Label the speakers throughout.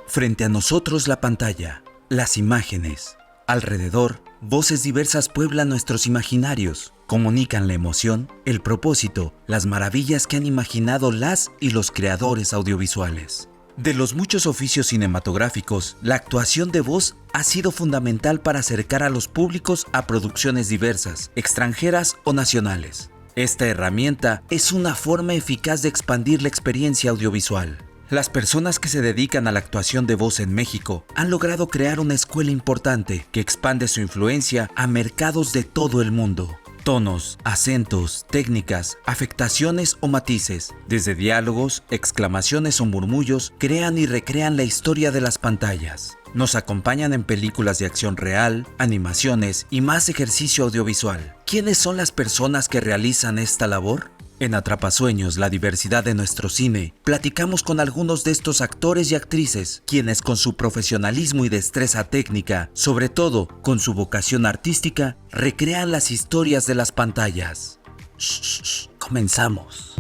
Speaker 1: Frente a nosotros la pantalla, las imágenes. Alrededor, voces diversas pueblan nuestros imaginarios, comunican la emoción, el propósito, las maravillas que han imaginado las y los creadores audiovisuales. De los muchos oficios cinematográficos, la actuación de voz ha sido fundamental para acercar a los públicos a producciones diversas, extranjeras o nacionales. Esta herramienta es una forma eficaz de expandir la experiencia audiovisual. Las personas que se dedican a la actuación de voz en México han logrado crear una escuela importante que expande su influencia a mercados de todo el mundo. Tonos, acentos, técnicas, afectaciones o matices, desde diálogos, exclamaciones o murmullos, crean y recrean la historia de las pantallas. Nos acompañan en películas de acción real, animaciones y más ejercicio audiovisual. ¿Quiénes son las personas que realizan esta labor? En Atrapasueños, la diversidad de nuestro cine, platicamos con algunos de estos actores y actrices, quienes con su profesionalismo y destreza técnica, sobre todo con su vocación artística, recrean las historias de las pantallas. Comenzamos.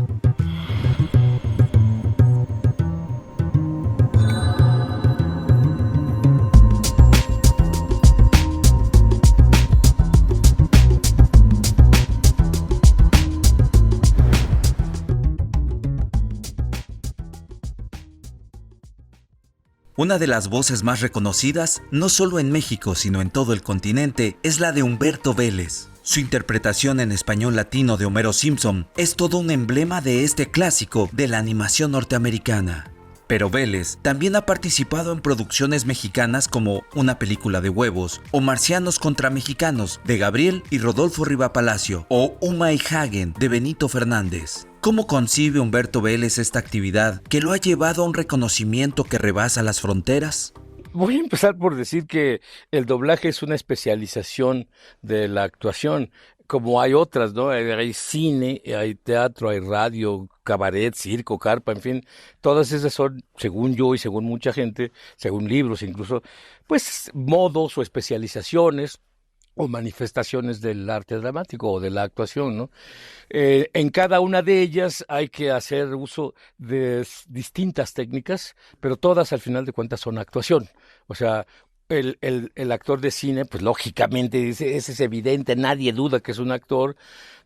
Speaker 1: Una de las voces más reconocidas, no solo en México, sino en todo el continente, es la de Humberto Vélez. Su interpretación en español latino de Homero Simpson es todo un emblema de este clásico de la animación norteamericana. Pero Vélez también ha participado en producciones mexicanas como Una película de huevos o Marcianos contra Mexicanos de Gabriel y Rodolfo Riva Palacio o Uma y Hagen de Benito Fernández. ¿Cómo concibe Humberto Vélez esta actividad que lo ha llevado a un reconocimiento que rebasa las fronteras?
Speaker 2: Voy a empezar por decir que el doblaje es una especialización de la actuación, como hay otras, ¿no? Hay cine, hay teatro, hay radio, cabaret, circo, carpa, en fin, todas esas son, según yo y según mucha gente, según libros incluso, pues modos o especializaciones o manifestaciones del arte dramático o de la actuación, ¿no? En cada una de ellas hay que hacer uso de distintas técnicas, pero todas al final de cuentas son actuación. O sea, el actor de cine, pues lógicamente dice, ese es evidente, nadie duda que es un actor.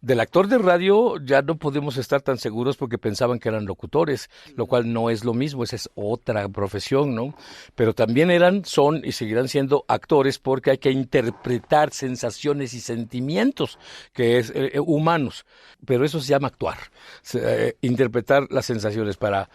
Speaker 2: Del actor de radio ya no podemos estar tan seguros porque pensaban que eran locutores, lo cual no es lo mismo, esa es otra profesión, ¿no? Pero también son y seguirán siendo actores porque hay que interpretar sensaciones y sentimientos que es humanos, pero eso se llama actuar, interpretar las sensaciones para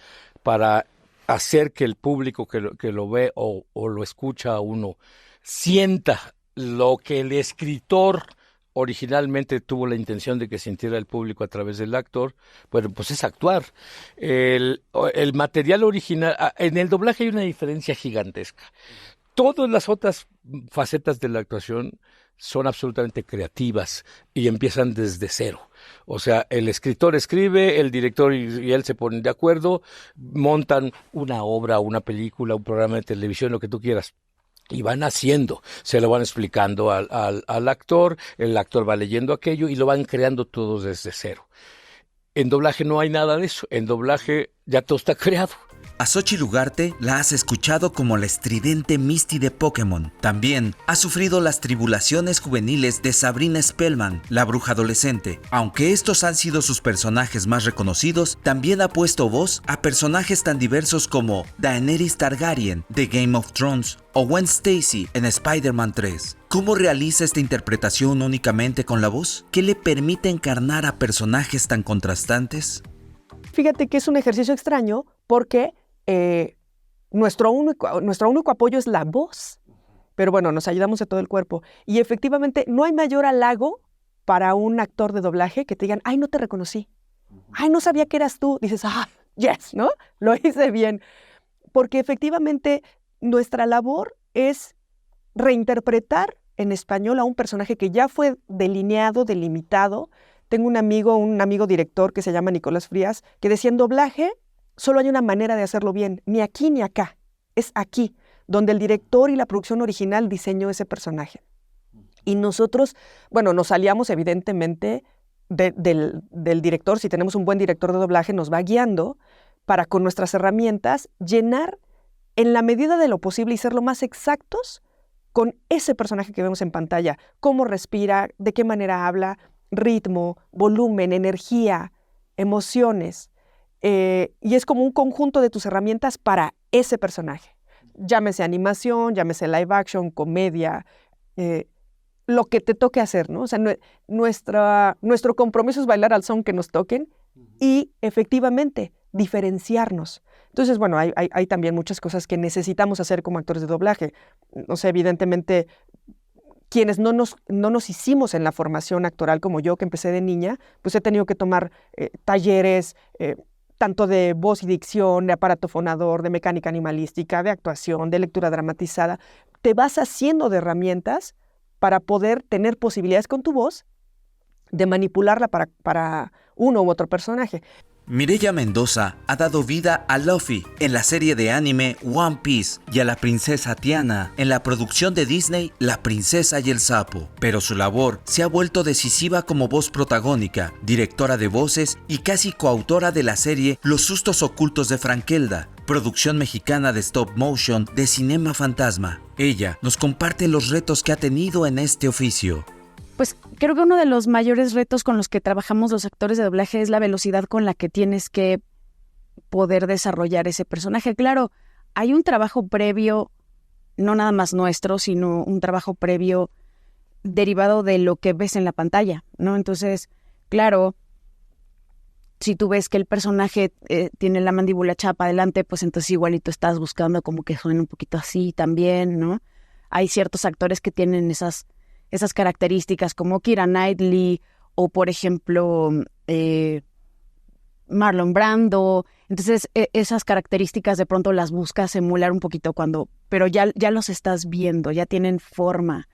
Speaker 2: hacer que el público que lo ve o lo escucha a uno sienta lo que el escritor originalmente tuvo la intención de que sintiera el público a través del actor. Bueno, pues es actuar. El material original, en el doblaje hay una diferencia gigantesca. Todas las otras facetas de la actuación son absolutamente creativas y empiezan desde cero. O sea, el escritor escribe, el director y él se ponen de acuerdo, montan una obra, una película, un programa de televisión, lo que tú quieras. Y van haciendo, se lo van explicando al actor, el actor va leyendo aquello y lo van creando todos desde cero. En doblaje no hay nada de eso, en doblaje ya todo está creado.
Speaker 1: A Xóchitl Ugarte la has escuchado como la estridente Misty de Pokémon. También ha sufrido las tribulaciones juveniles de Sabrina Spellman, la bruja adolescente. Aunque estos han sido sus personajes más reconocidos, también ha puesto voz a personajes tan diversos como Daenerys Targaryen de Game of Thrones o Gwen Stacy en Spider-Man 3. ¿Cómo realiza esta interpretación únicamente con la voz? ¿Qué le permite encarnar a personajes tan contrastantes?
Speaker 3: Fíjate que es un ejercicio extraño porque nuestro único apoyo es la voz, pero bueno, nos ayudamos de todo el cuerpo. Y efectivamente no hay mayor halago para un actor de doblaje que te digan, ay, no te reconocí, ay, no sabía que eras tú. Dices, yes, ¿no? Lo hice bien. Porque efectivamente nuestra labor es reinterpretar en español a un personaje que ya fue delineado, delimitado. Tengo un amigo director que se llama Nicolás Frías, que decía en doblaje solo hay una manera de hacerlo bien, ni aquí ni acá, es aquí, donde el director y la producción original diseñó ese personaje. Y nosotros, bueno, nos aliamos evidentemente del director. Si tenemos un buen director de doblaje, nos va guiando para con nuestras herramientas llenar en la medida de lo posible y ser lo más exactos con ese personaje que vemos en pantalla. Cómo respira, de qué manera habla, ritmo, volumen, energía, emociones. Y es como un conjunto de tus herramientas para ese personaje. Llámese animación, llámese live action, comedia, lo que te toque hacer, ¿no? O sea, nuestro compromiso es bailar al son que nos toquen y efectivamente diferenciarnos. Entonces, bueno, hay también muchas cosas que necesitamos hacer como actores de doblaje. No sé, evidentemente, quienes no nos hicimos en la formación actoral como yo, que empecé de niña, pues he tenido que tomar talleres tanto de voz y dicción, de aparato fonador, de mecánica animalística, de actuación, de lectura dramatizada. Te vas haciendo de herramientas para poder tener posibilidades con tu voz de manipularla para uno u otro personaje.
Speaker 1: Mireya Mendoza ha dado vida a Luffy en la serie de anime One Piece y a la princesa Tiana en la producción de Disney La princesa y el sapo, pero su labor se ha vuelto decisiva como voz protagónica, directora de voces y casi coautora de la serie Los sustos ocultos de Frankelda, producción mexicana de stop motion de Cinema Fantasma. Ella nos comparte los retos que ha tenido en este oficio.
Speaker 4: Pues creo que uno de los mayores retos con los que trabajamos los actores de doblaje es la velocidad con la que tienes que poder desarrollar ese personaje. Claro, hay un trabajo previo, no nada más nuestro, sino un trabajo previo derivado de lo que ves en la pantalla, ¿no? Entonces, claro, si tú ves que el personaje tiene la mandíbula chapa adelante, pues entonces igualito estás buscando como que suene un poquito así también, ¿no? Hay ciertos actores que tienen esas características como Keira Knightley o, por ejemplo, Marlon Brando. Entonces, esas características de pronto las buscas emular un poquito pero ya los estás viendo, ya tienen forma.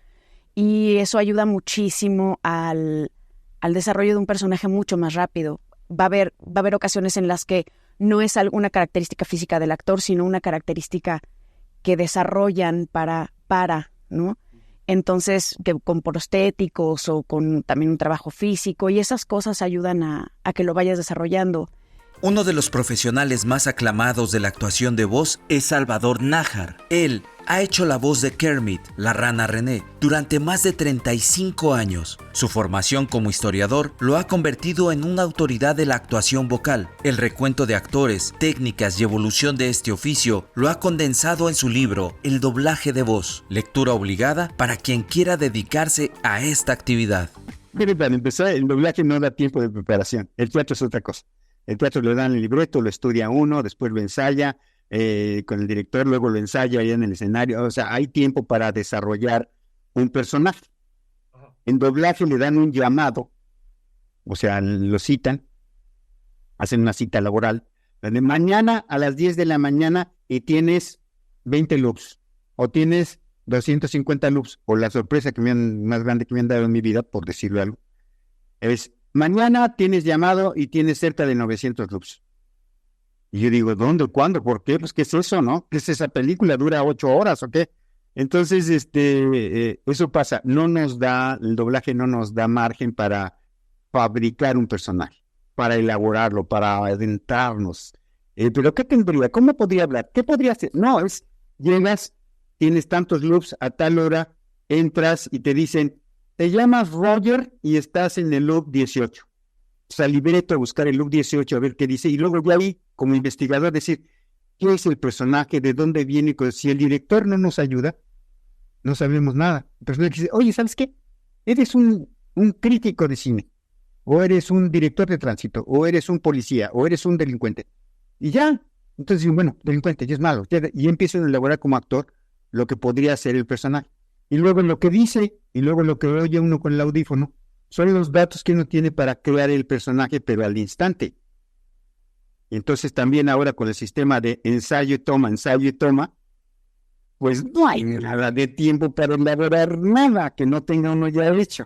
Speaker 4: Y eso ayuda muchísimo al desarrollo de un personaje mucho más rápido. Va a haber ocasiones en las que no es una característica física del actor, sino una característica que desarrollan ¿no? Entonces, que con prostéticos o con también un trabajo físico, y esas cosas ayudan a que lo vayas desarrollando.
Speaker 1: Uno de los profesionales más aclamados de la actuación de voz es Salvador Nájar. Él ha hecho la voz de Kermit, la rana René, durante más de 35 años. Su formación como historiador lo ha convertido en una autoridad de la actuación vocal. El recuento de actores, técnicas y evolución de este oficio lo ha condensado en su libro El doblaje de voz, lectura obligada para quien quiera dedicarse a esta actividad.
Speaker 5: Mire, para empezar, el doblaje no da tiempo de preparación. El teatro es otra cosa. El teatro le dan el libreto, lo estudia uno, después lo ensaya con el director, luego lo ensaya ahí en el escenario. O sea, hay tiempo para desarrollar un personaje. En doblaje le dan un llamado, o sea, lo citan, hacen una cita laboral, de mañana a las 10 de la mañana y tienes 20 loops, o tienes 250 loops, o la sorpresa más grande que me han dado en mi vida, por decirlo algo, es: mañana tienes llamado y tienes cerca de 900 loops. Y yo digo, ¿dónde? ¿Cuándo? ¿Por qué? Pues, ¿qué es eso, no? ¿Qué es esa película? ¿Dura 8 horas o qué? Entonces, eso pasa. El doblaje no nos da margen para fabricar un personaje, para elaborarlo, para adentrarnos. ¿Pero qué tendría? ¿Cómo podría hablar? ¿Qué podría hacer? No, llegas, tienes tantos loops a tal hora, entras y te dicen: te llamas Roger y estás en el loop 18. O sea, libreto a buscar el loop 18 a ver qué dice. Y luego ya ahí, como investigador, decir, ¿qué es el personaje? ¿De dónde viene? Si el director no nos ayuda, no sabemos nada. El personaje dice: oye, ¿sabes qué? Eres un crítico de cine, o eres un director de tránsito, o eres un policía, o eres un delincuente. Y ya. Entonces, bueno, delincuente, ya es malo. Y empiezo a elaborar como actor lo que podría ser el personaje. Y luego lo que dice, y luego lo que oye uno con el audífono, son los datos que uno tiene para crear el personaje, pero al instante. Y entonces también ahora con el sistema de ensayo y toma, pues no hay nada de tiempo para elaborar nada que no tenga uno ya hecho.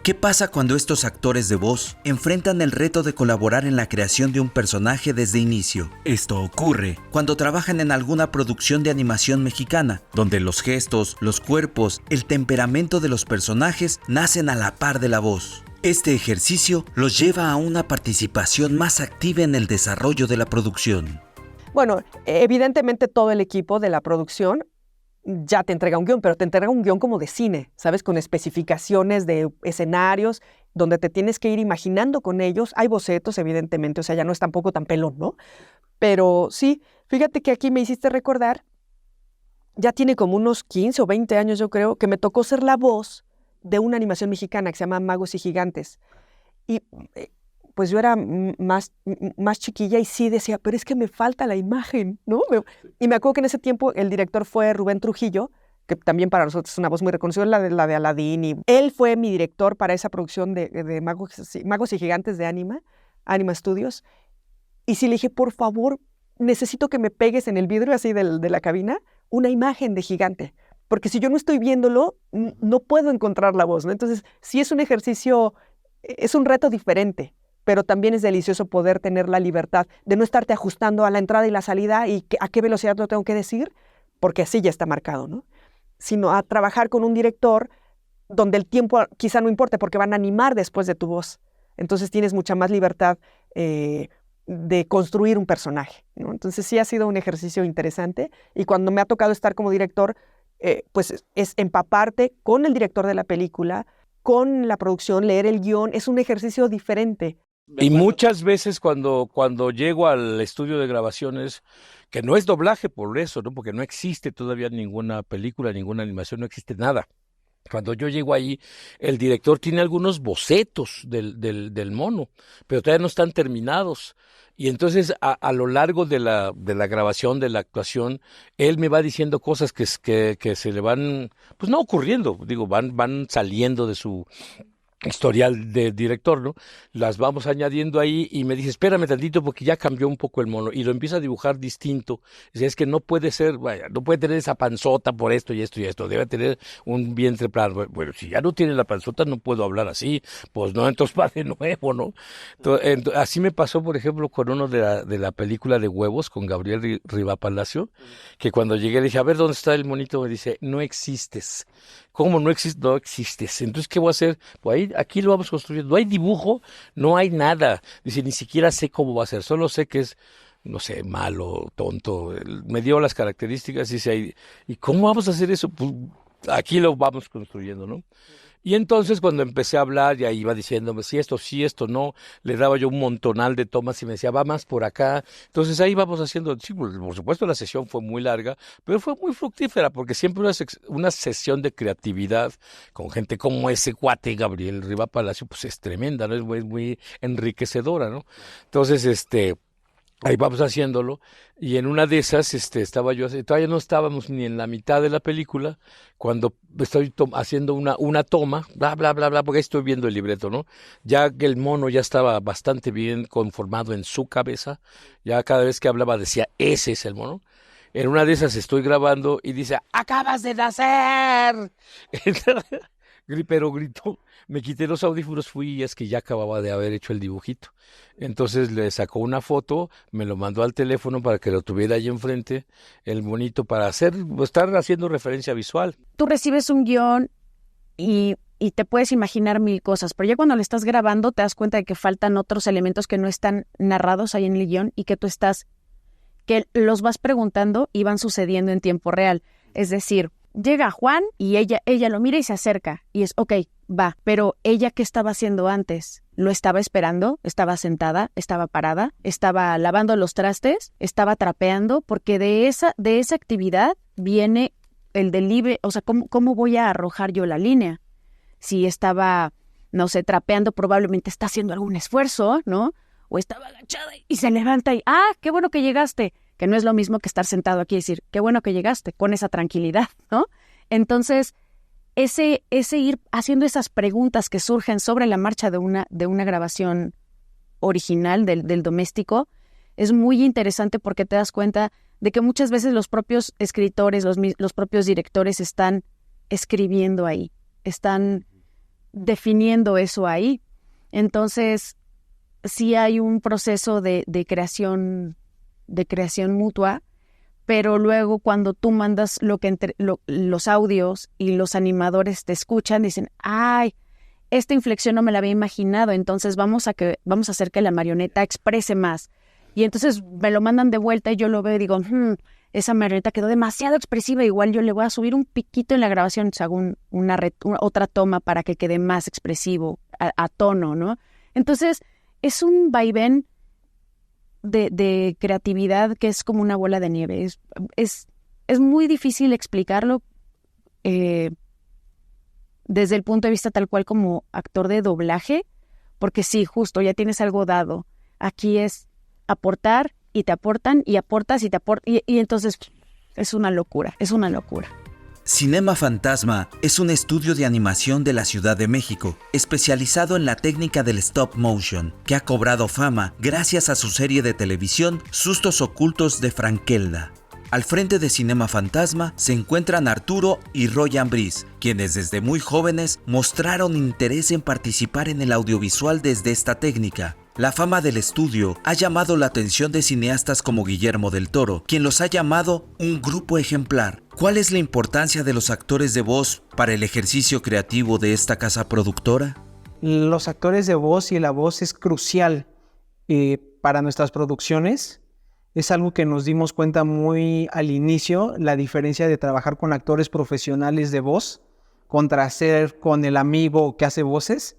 Speaker 1: ¿Qué pasa cuando estos actores de voz enfrentan el reto de colaborar en la creación de un personaje desde inicio? Esto ocurre cuando trabajan en alguna producción de animación mexicana, donde los gestos, los cuerpos, el temperamento de los personajes nacen a la par de la voz. Este ejercicio los lleva a una participación más activa en el desarrollo de la producción.
Speaker 3: Bueno, evidentemente todo el equipo de la producción ya te entrega un guión, pero te entrega un guión como de cine, ¿sabes? Con especificaciones de escenarios, donde te tienes que ir imaginando con ellos. Hay bocetos, evidentemente, o sea, ya no es tampoco tan pelón, ¿no? Pero sí, fíjate que aquí me hiciste recordar, ya tiene como unos 15 o 20 años, yo creo, que me tocó ser la voz de una animación mexicana que se llama Magos y Gigantes. Y pues yo era más chiquilla y sí decía, pero es que me falta la imagen, ¿no? Y me acuerdo que en ese tiempo el director fue Rubén Trujillo, que también para nosotros es una voz muy reconocida, la de Aladdin. Y él fue mi director para esa producción de Magos y Gigantes de Anima Studios. Y sí le dije, por favor, necesito que me pegues en el vidrio así de la cabina una imagen de gigante. Porque si yo no estoy viéndolo, no puedo encontrar la voz, ¿no? Entonces, sí es un ejercicio, es un reto diferente, pero también es delicioso poder tener la libertad de no estarte ajustando a la entrada y la salida y a qué velocidad lo tengo que decir, porque así ya está marcado, ¿no? Sino a trabajar con un director donde el tiempo quizá no importe porque van a animar después de tu voz. Entonces tienes mucha más libertad de construir un personaje, ¿no? Entonces sí ha sido un ejercicio interesante y cuando me ha tocado estar como director, pues es empaparte con el director de la película, con la producción, leer el guión, es un ejercicio diferente.
Speaker 2: Y muchas veces cuando llego al estudio de grabaciones, que no es doblaje por eso, ¿no? Porque no existe todavía ninguna película, ninguna animación, no existe nada. Cuando yo llego ahí, el director tiene algunos bocetos del mono, pero todavía no están terminados. Y entonces a lo largo de la grabación, de la actuación, él me va diciendo cosas que se le van, pues no ocurriendo, digo, van saliendo de su historial de director, ¿no? Las vamos añadiendo ahí y me dice, espérame tantito porque ya cambió un poco el mono y lo empieza a dibujar distinto. Dice, es que no puede ser, vaya, no puede tener esa panzota por esto y esto y esto, debe tener un vientre plano. Bueno, si ya no tiene la panzota no puedo hablar así, pues no, entonces va de nuevo, ¿no? Entonces, así me pasó, por ejemplo, con uno de la película de Huevos con Gabriel Riva Palacio, que cuando llegué le dije, a ver, ¿dónde está el monito? Me dice, no existes. ¿Cómo no existes? No existes. Entonces, ¿qué voy a hacer? Pues ahí, aquí lo vamos construyendo. No hay dibujo, no hay nada. Dice, ni siquiera sé cómo va a ser. Solo sé que es, no sé, malo, tonto. Me dio las características y dice, ¿y cómo vamos a hacer eso? Pues aquí lo vamos construyendo, ¿no? Y entonces cuando empecé a hablar, ya iba diciéndome, sí, esto no, le daba yo un montonal de tomas y me decía, va más por acá. Entonces ahí vamos haciendo, sí, por supuesto la sesión fue muy larga, pero fue muy fructífera, porque siempre una sesión de creatividad con gente como ese cuate Gabriel Riva Palacio, pues es tremenda, ¿no? Es muy enriquecedora, ¿no? Entonces, ahí vamos haciéndolo, y en una de esas estaba yo, todavía no estábamos ni en la mitad de la película, cuando estoy haciendo una toma, bla, bla, bla, bla, porque ahí estoy viendo el libreto, ¿no? Ya que el mono ya estaba bastante bien conformado en su cabeza, ya cada vez que hablaba decía, ese es el mono. En una de esas estoy grabando y dice, ¡acabas de nacer! Pero gritó, me quité los audífonos, fui y es que ya acababa de haber hecho el dibujito. Entonces le sacó una foto, me lo mandó al teléfono para que lo tuviera ahí enfrente, el bonito, para estar haciendo referencia visual.
Speaker 4: Tú recibes un guión y te puedes imaginar mil cosas, pero ya cuando lo estás grabando te das cuenta de que faltan otros elementos que no están narrados ahí en el guión y que que los vas preguntando y van sucediendo en tiempo real. Es decir, llega Juan y ella lo mira y se acerca y es, ok, va, pero ella, ¿qué estaba haciendo antes? ¿Lo estaba esperando? ¿Estaba sentada? ¿Estaba parada? ¿Estaba lavando los trastes? ¿Estaba trapeando? Porque de esa actividad viene el delivery, o sea, ¿cómo voy a arrojar yo la línea? Si estaba, no sé, trapeando, probablemente está haciendo algún esfuerzo, ¿no? O estaba agachada y se levanta y, qué bueno que llegaste. Que no es lo mismo que estar sentado aquí y decir, qué bueno que llegaste, con esa tranquilidad, ¿no? Entonces, ese ir haciendo esas preguntas que surgen sobre la marcha de una grabación original del doméstico es muy interesante porque te das cuenta de que muchas veces los propios escritores, los propios directores están escribiendo ahí, están definiendo eso ahí. Entonces, sí hay un proceso de creación mutua, pero luego cuando tú mandas los audios y los animadores te escuchan, dicen, ¡ay! Esta inflexión no me la había imaginado, entonces vamos a hacer que la marioneta exprese más. Y entonces me lo mandan de vuelta y yo lo veo y digo, esa marioneta quedó demasiado expresiva, igual yo le voy a subir un piquito en la grabación, entonces hago otra toma para que quede más expresivo, a tono, ¿no? Entonces, es un vaivén de creatividad que es como una bola de nieve. Es muy difícil explicarlo desde el punto de vista tal cual como actor de doblaje, porque sí, justo, ya tienes algo dado. Aquí es aportar y te aportan y aportas y te aportan y entonces es una locura.
Speaker 1: Cinema Fantasma es un estudio de animación de la Ciudad de México, especializado en la técnica del stop motion, que ha cobrado fama gracias a su serie de televisión Sustos Ocultos de Frankelda. Al frente de Cinema Fantasma se encuentran Arturo y Roy Ambrís, quienes desde muy jóvenes mostraron interés en participar en el audiovisual desde esta técnica. La fama del estudio ha llamado la atención de cineastas como Guillermo del Toro, quien los ha llamado un grupo ejemplar. ¿Cuál es la importancia de los actores de voz para el ejercicio creativo de esta casa productora?
Speaker 6: Los actores de voz y la voz es crucial para nuestras producciones. Es algo que nos dimos cuenta muy al inicio, la diferencia de trabajar con actores profesionales de voz contra hacer con el amigo que hace voces,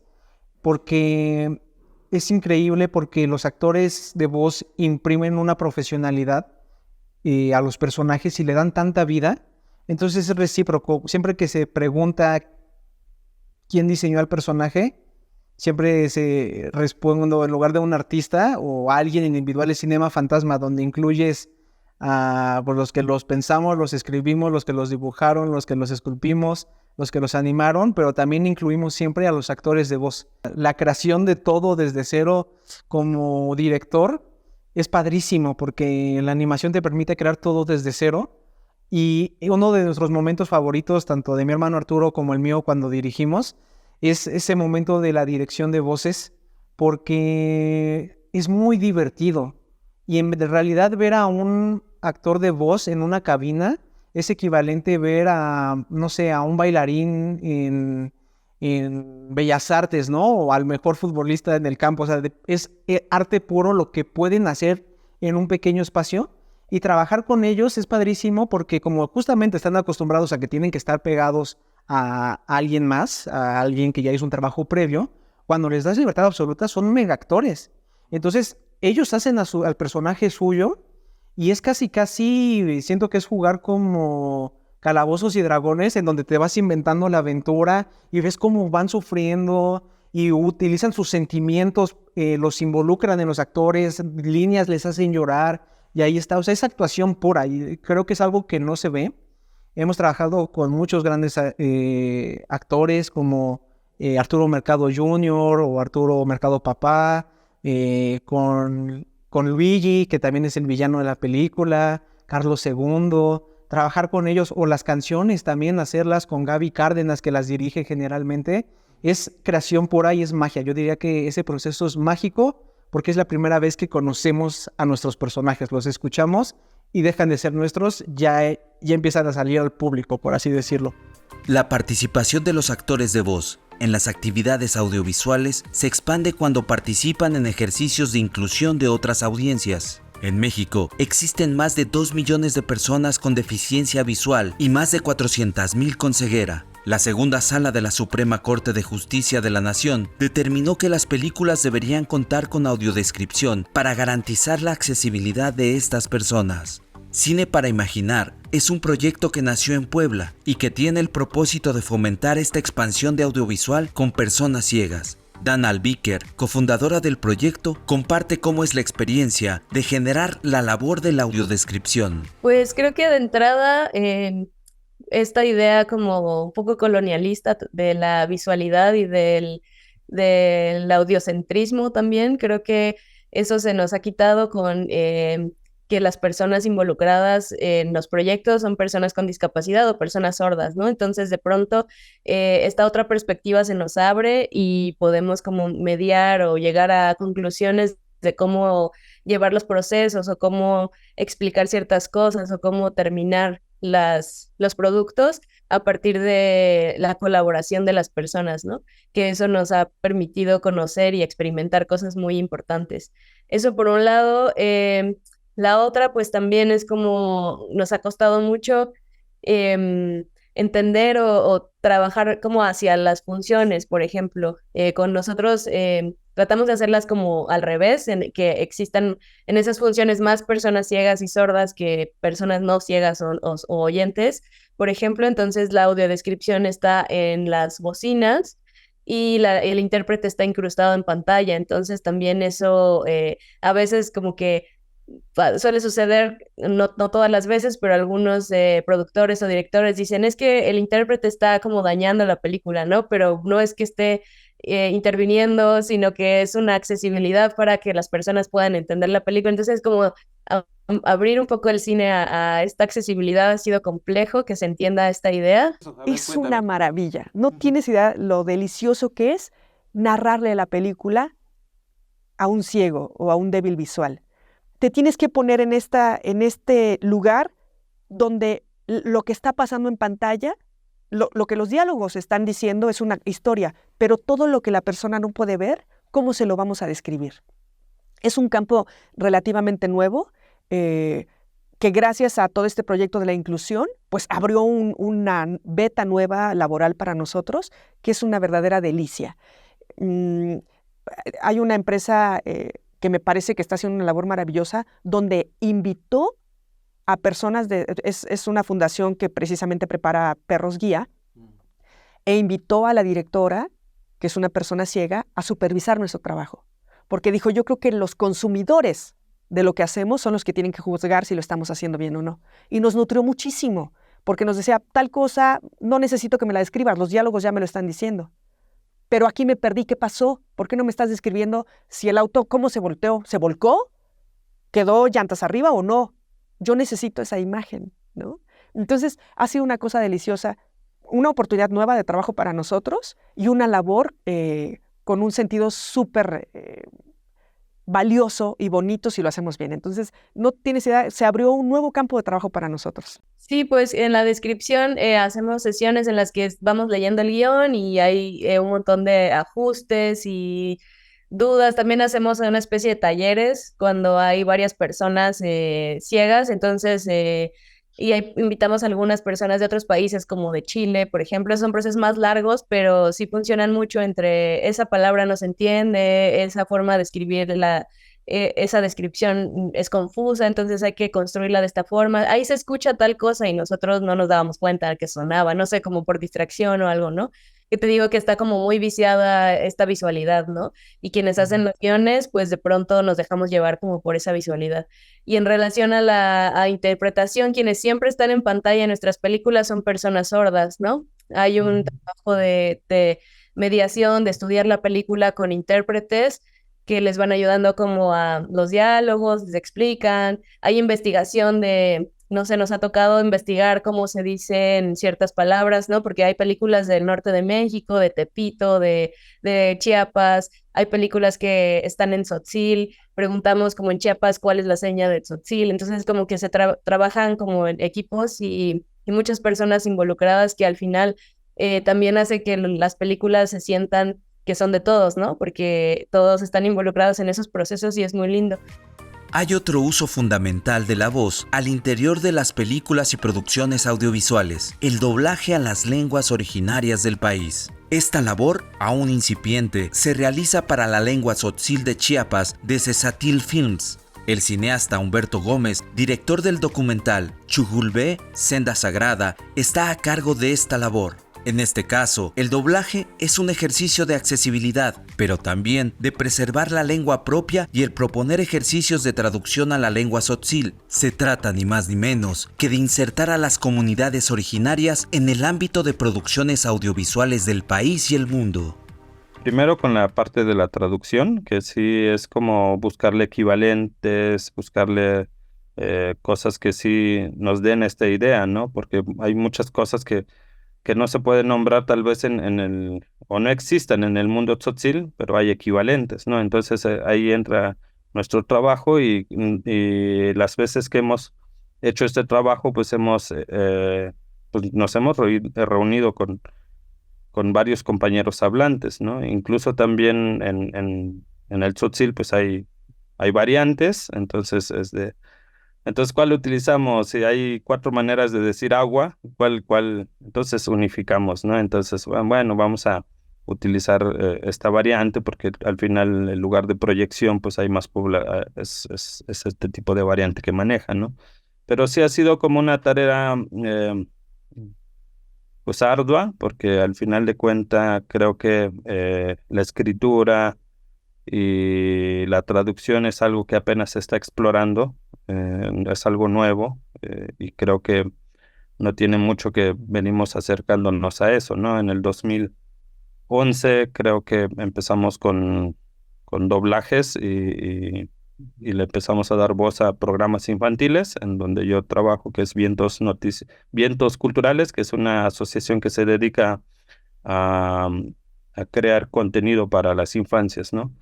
Speaker 6: porque es increíble porque los actores de voz imprimen una profesionalidad a los personajes y le dan tanta vida. Entonces es recíproco. Siempre que se pregunta quién diseñó al personaje, siempre se responde en lugar de un artista o alguien individual de Cinema Fantasma, donde incluyes a los que los pensamos, los escribimos, los que los dibujaron, los que los esculpimos, los que los animaron, pero también incluimos siempre a los actores de voz. La creación de todo desde cero como director es padrísimo porque la animación te permite crear todo desde cero. Y uno de nuestros momentos favoritos, tanto de mi hermano Arturo como el mío cuando dirigimos, es ese momento de la dirección de voces, porque es muy divertido. Y en realidad ver a un actor de voz en una cabina es equivalente a ver a, no sé, a un bailarín en Bellas Artes, ¿no? O al mejor futbolista en el campo. O sea, es arte puro lo que pueden hacer en un pequeño espacio. Y trabajar con ellos es padrísimo porque como justamente están acostumbrados a que tienen que estar pegados a alguien más, a alguien que ya hizo un trabajo previo, cuando les das libertad absoluta son mega actores. Entonces ellos hacen al personaje suyo y es casi, siento que es jugar como Calabozos y Dragones, en donde te vas inventando la aventura y ves cómo van sufriendo y utilizan sus sentimientos, los involucran en los actores, líneas les hacen llorar y ahí está. O sea, es actuación pura y creo que es algo que no se ve. Hemos trabajado con muchos grandes actores como Arturo Mercado Jr. o Arturo Mercado Papá, con Luigi, que también es el villano de la película, Carlos II, trabajar con ellos, o las canciones también, hacerlas con Gaby Cárdenas, que las dirige generalmente, es creación pura y es magia. Yo diría que ese proceso es mágico porque es la primera vez que conocemos a nuestros personajes, los escuchamos y dejan de ser nuestros, ya empiezan a salir al público, por así decirlo.
Speaker 1: La participación de los actores de voz en las actividades audiovisuales se expande cuando participan en ejercicios de inclusión de otras audiencias. En México existen más de 2 millones de personas con deficiencia visual y más de 400,000 con ceguera. La segunda sala de la Suprema Corte de Justicia de la Nación determinó que las películas deberían contar con audiodescripción para garantizar la accesibilidad de estas personas. Cine para Imaginar es un proyecto que nació en Puebla y que tiene el propósito de fomentar esta expansión de audiovisual con personas ciegas. Dana Albiker, cofundadora del proyecto, comparte cómo es la experiencia de generar la labor de la audiodescripción.
Speaker 7: Pues creo que de entrada esta idea como un poco colonialista de la visualidad y del audiocentrismo también, creo que eso se nos ha quitado con que las personas involucradas en los proyectos son personas con discapacidad o personas sordas, ¿no? Entonces, de pronto, esta otra perspectiva se nos abre y podemos como mediar o llegar a conclusiones de cómo llevar los procesos o cómo explicar ciertas cosas o cómo terminar los productos a partir de la colaboración de las personas, ¿no? Que eso nos ha permitido conocer y experimentar cosas muy importantes. Eso por un lado. La otra, pues también es como nos ha costado mucho entender o trabajar como hacia las funciones, por ejemplo. Con nosotros tratamos de hacerlas como al revés, en que existan en esas funciones más personas ciegas y sordas que personas no ciegas o oyentes, por ejemplo. Entonces la audiodescripción está en las bocinas y el intérprete está incrustado en pantalla. Entonces también eso a veces como que suele suceder, no todas las veces, pero algunos productores o directores dicen, es que el intérprete está como dañando la película, ¿no? Pero no es que esté interviniendo, sino que es una accesibilidad para que las personas puedan entender la película. Entonces, como abrir un poco el cine a esta accesibilidad ha sido complejo, que se entienda esta idea.
Speaker 3: Es una maravilla. No tienes idea lo delicioso que es narrarle la película a un ciego o a un débil visual. Te tienes que poner en este lugar donde lo que está pasando en pantalla, lo que los diálogos están diciendo es una historia, pero todo lo que la persona no puede ver, ¿cómo se lo vamos a describir? Es un campo relativamente nuevo, que gracias a todo este proyecto de la inclusión, pues abrió una beta nueva laboral para nosotros, que es una verdadera delicia. Hay una empresa que me parece que está haciendo una labor maravillosa, donde invitó a personas, es una fundación que precisamente prepara perros guía, e invitó a la directora, que es una persona ciega, a supervisar nuestro trabajo. Porque dijo, yo creo que los consumidores de lo que hacemos son los que tienen que juzgar si lo estamos haciendo bien o no. Y nos nutrió muchísimo, porque nos decía, tal cosa, no necesito que me la describas, los diálogos ya me lo están diciendo. Pero aquí me perdí, ¿qué pasó? ¿Por qué no me estás describiendo si el auto, cómo se volteó? ¿Se volcó? ¿Quedó llantas arriba o no? Yo necesito esa imagen, ¿no? Entonces, ha sido una cosa deliciosa, una oportunidad nueva de trabajo para nosotros y una labor con un sentido súper valioso y bonito si lo hacemos bien. Entonces, no tienes idea, se abrió un nuevo campo de trabajo para nosotros.
Speaker 7: Sí, pues en la descripción hacemos sesiones en las que vamos leyendo el guión y hay un montón de ajustes y dudas. También hacemos una especie de talleres cuando hay varias personas ciegas, entonces invitamos a algunas personas de otros países como de Chile, por ejemplo. Son procesos más largos, pero sí funcionan mucho entre esa palabra no se entiende, esa forma de escribir esa descripción es confusa, entonces hay que construirla de esta forma. Ahí se escucha tal cosa y nosotros no nos dábamos cuenta de que sonaba, no sé, como por distracción o algo, ¿no? Que te digo que está como muy viciada esta visualidad, ¿no? Y quienes hacen los guiones, pues de pronto nos dejamos llevar como por esa visualidad. Y en relación a la interpretación, quienes siempre están en pantalla en nuestras películas son personas sordas, ¿no? Hay un trabajo de mediación, de estudiar la película con intérpretes que les van ayudando como a los diálogos, les explican. Hay investigación no sé, nos ha tocado investigar cómo se dicen ciertas palabras, ¿no? Porque hay películas del norte de México, de Tepito, de Chiapas, hay películas que están en Tzotzil, preguntamos como en Chiapas cuál es la seña de Tzotzil, entonces como que se trabajan como en equipos y muchas personas involucradas que al final también hace que las películas se sientan que son de todos, ¿no? Porque todos están involucrados en esos procesos y es muy lindo.
Speaker 1: Hay otro uso fundamental de la voz al interior de las películas y producciones audiovisuales, el doblaje a las lenguas originarias del país. Esta labor, aún incipiente, se realiza para la lengua tzotzil de Chiapas desde Satil Films. El cineasta Humberto Gómez, director del documental Chujulbe, Senda Sagrada, está a cargo de esta labor. En este caso, el doblaje es un ejercicio de accesibilidad, pero también de preservar la lengua propia y el proponer ejercicios de traducción a la lengua tzotzil. Se trata ni más ni menos que de insertar a las comunidades originarias en el ámbito de producciones audiovisuales del país y el mundo.
Speaker 8: Primero con la parte de la traducción, que sí es como buscarle equivalentes, buscarle cosas que sí nos den esta idea, ¿no? Porque hay muchas cosas que no se pueden nombrar tal vez o no existan en el mundo tzotzil, pero hay equivalentes, ¿no? Entonces ahí entra nuestro trabajo y las veces que hemos hecho este trabajo, pues pues nos hemos reunido con varios compañeros hablantes, ¿no? Incluso también en el tzotzil, pues hay variantes, entonces entonces, ¿cuál utilizamos? Si hay 4 maneras de decir agua, ¿cuál? Entonces unificamos, ¿no? Entonces, bueno, vamos a utilizar esta variante porque al final el lugar de proyección, pues hay más es este tipo de variante que maneja, ¿no? Pero sí ha sido como una tarea pues ardua, porque al final de cuentas creo que la escritura y la traducción es algo que apenas se está explorando, es algo nuevo, y creo que no tiene mucho que venimos acercándonos a eso, ¿no? En el 2011 creo que empezamos con doblajes y le empezamos a dar voz a programas infantiles, en donde yo trabajo, que es Vientos Culturales, que es una asociación que se dedica a, a crear contenido para las infancias, ¿no?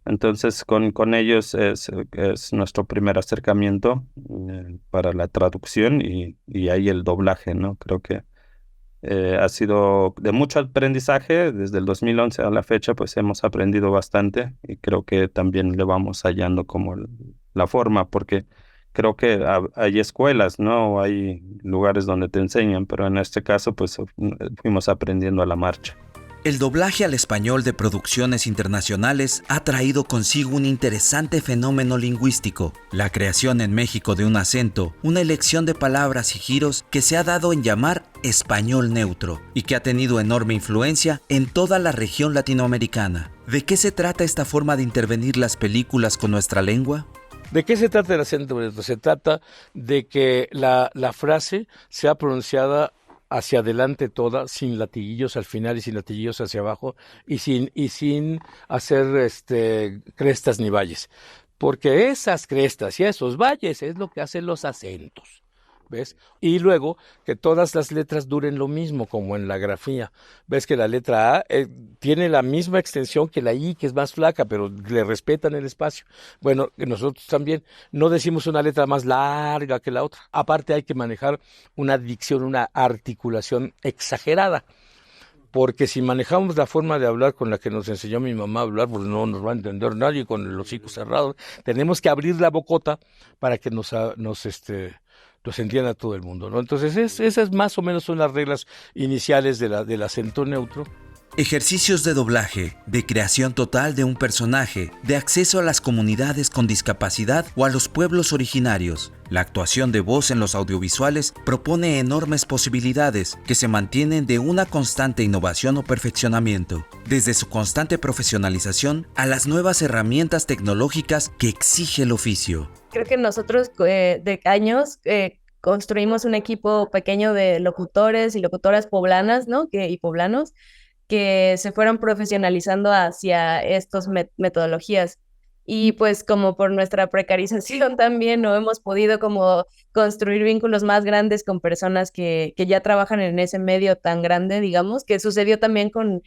Speaker 8: Entonces, con ellos es nuestro primer acercamiento para la traducción y ahí el doblaje, ¿no? Creo que ha sido de mucho aprendizaje. Desde el 2011 a la fecha, pues hemos aprendido bastante y creo que también le vamos hallando como la forma, porque creo que hay escuelas, ¿no? O hay lugares donde te enseñan, pero en este caso, pues fuimos aprendiendo a la marcha.
Speaker 1: El doblaje al español de producciones internacionales ha traído consigo un interesante fenómeno lingüístico, la creación en México de un acento, una elección de palabras y giros que se ha dado en llamar español neutro y que ha tenido enorme influencia en toda la región latinoamericana. ¿De qué se trata esta forma de intervenir las películas con nuestra lengua?
Speaker 2: ¿De qué se trata el acento neutro? Se trata de que la frase sea pronunciada hacia adelante toda, sin latiguillos al final y sin latiguillos hacia abajo y sin hacer crestas ni valles. Porque esas crestas y esos valles es lo que hacen los acentos, ¿ves? Y luego que todas las letras duren lo mismo, como en la grafía. Ves que la letra A tiene la misma extensión que la I, que es más flaca, pero le respetan el espacio. Bueno, nosotros también no decimos una letra más larga que la otra. Aparte hay que manejar una dicción, una articulación exagerada. Porque si manejamos la forma de hablar con la que nos enseñó mi mamá a hablar, pues no nos va a entender nadie con los hocicos cerrados. Tenemos que abrir la bocota para que nos entienda todo el mundo, ¿no? Entonces, esas más o menos son las reglas iniciales del acento neutro.
Speaker 1: Ejercicios de doblaje, de creación total de un personaje, de acceso a las comunidades con discapacidad o a los pueblos originarios. La actuación de voz en los audiovisuales propone enormes posibilidades que se mantienen de una constante innovación o perfeccionamiento, desde su constante profesionalización a las nuevas herramientas tecnológicas que exige el oficio.
Speaker 7: Creo que nosotros de años construimos un equipo pequeño de locutores y locutoras poblanas, ¿no? Y poblanos, que se fueron profesionalizando hacia estas metodologías. Y pues como por nuestra precarización también no hemos podido como construir vínculos más grandes con personas que ya trabajan en ese medio tan grande, digamos, que sucedió también con...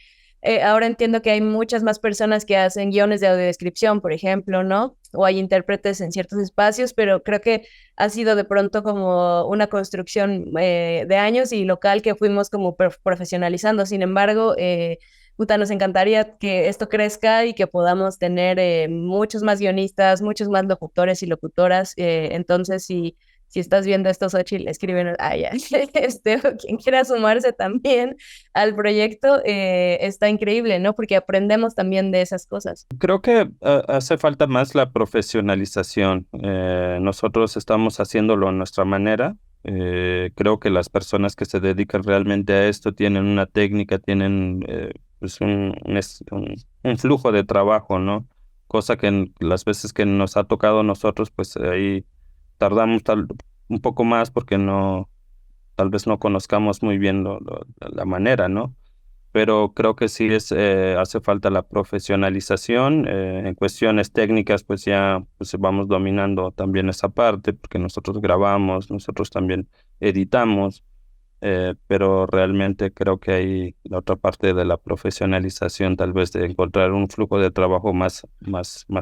Speaker 7: ahora entiendo que hay muchas más personas que hacen guiones de audiodescripción, por ejemplo, ¿no? O hay intérpretes en ciertos espacios, pero creo que ha sido de pronto como una construcción de años y local que fuimos como profesionalizando. Sin embargo, nos encantaría que esto crezca y que podamos tener muchos más guionistas, muchos más locutores y locutoras. Entonces, si estás viendo esto, Xochitl, escriben ya. O quien quiera sumarse también al proyecto, está increíble, ¿no? Porque aprendemos también de esas cosas.
Speaker 8: Creo que hace falta más la profesionalización. Nosotros estamos haciéndolo a nuestra manera. Creo que las personas que se dedican realmente a esto tienen una técnica, tienen pues un flujo de trabajo, ¿no? Cosa que las veces que nos ha tocado a nosotros, pues ahí tardamos un poco más porque tal vez no conozcamos muy bien la manera, ¿no? Pero creo que sí hace falta la profesionalización. En cuestiones técnicas, pues ya pues vamos dominando también esa parte, porque nosotros grabamos, nosotros también editamos, pero realmente creo que hay la otra parte de la profesionalización, tal vez de encontrar un flujo de trabajo más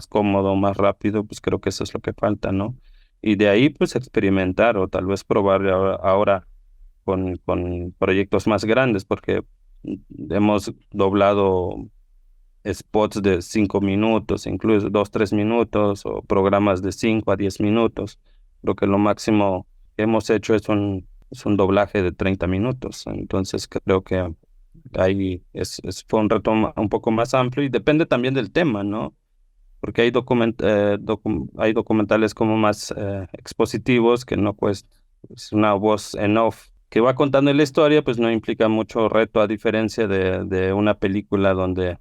Speaker 8: cómodo, más rápido, pues creo que eso es lo que falta, ¿no? y de ahí pues experimentar o tal vez probar ahora con proyectos más grandes, porque hemos doblado spots de 5 minutos, incluso 2-3 minutos, o programas de 5 a 10 minutos. Lo que lo máximo que hemos hecho es un doblaje de 30 minutos. Entonces creo que ahí fue un reto un poco más amplio y depende también del tema, ¿no? Porque hay documentales como más expositivos que no pues es una voz en off que va contando la historia, pues no implica mucho reto, a diferencia de una película donde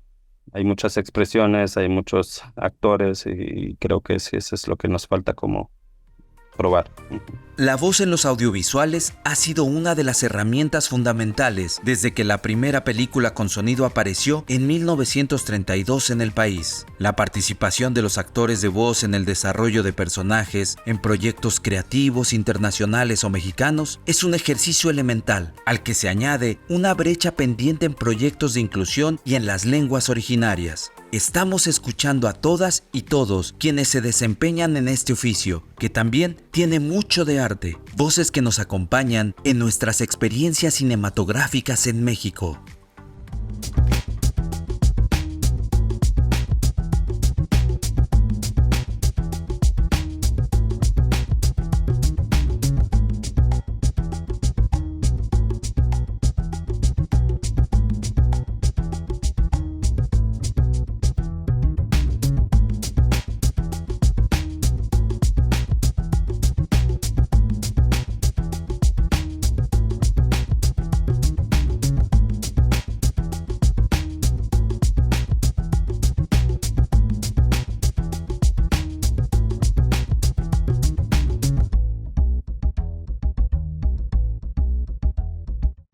Speaker 8: hay muchas expresiones, hay muchos actores, y creo que sí, eso es lo que nos falta como probar.
Speaker 1: La voz en los audiovisuales ha sido una de las herramientas fundamentales desde que la primera película con sonido apareció en 1932 en el país. La participación de los actores de voz en el desarrollo de personajes en proyectos creativos internacionales o mexicanos es un ejercicio elemental, al que se añade una brecha pendiente en proyectos de inclusión y en las lenguas originarias. Estamos escuchando a todas y todos quienes se desempeñan en este oficio, que también tiene mucho de arte, voces que nos acompañan en nuestras experiencias cinematográficas en México.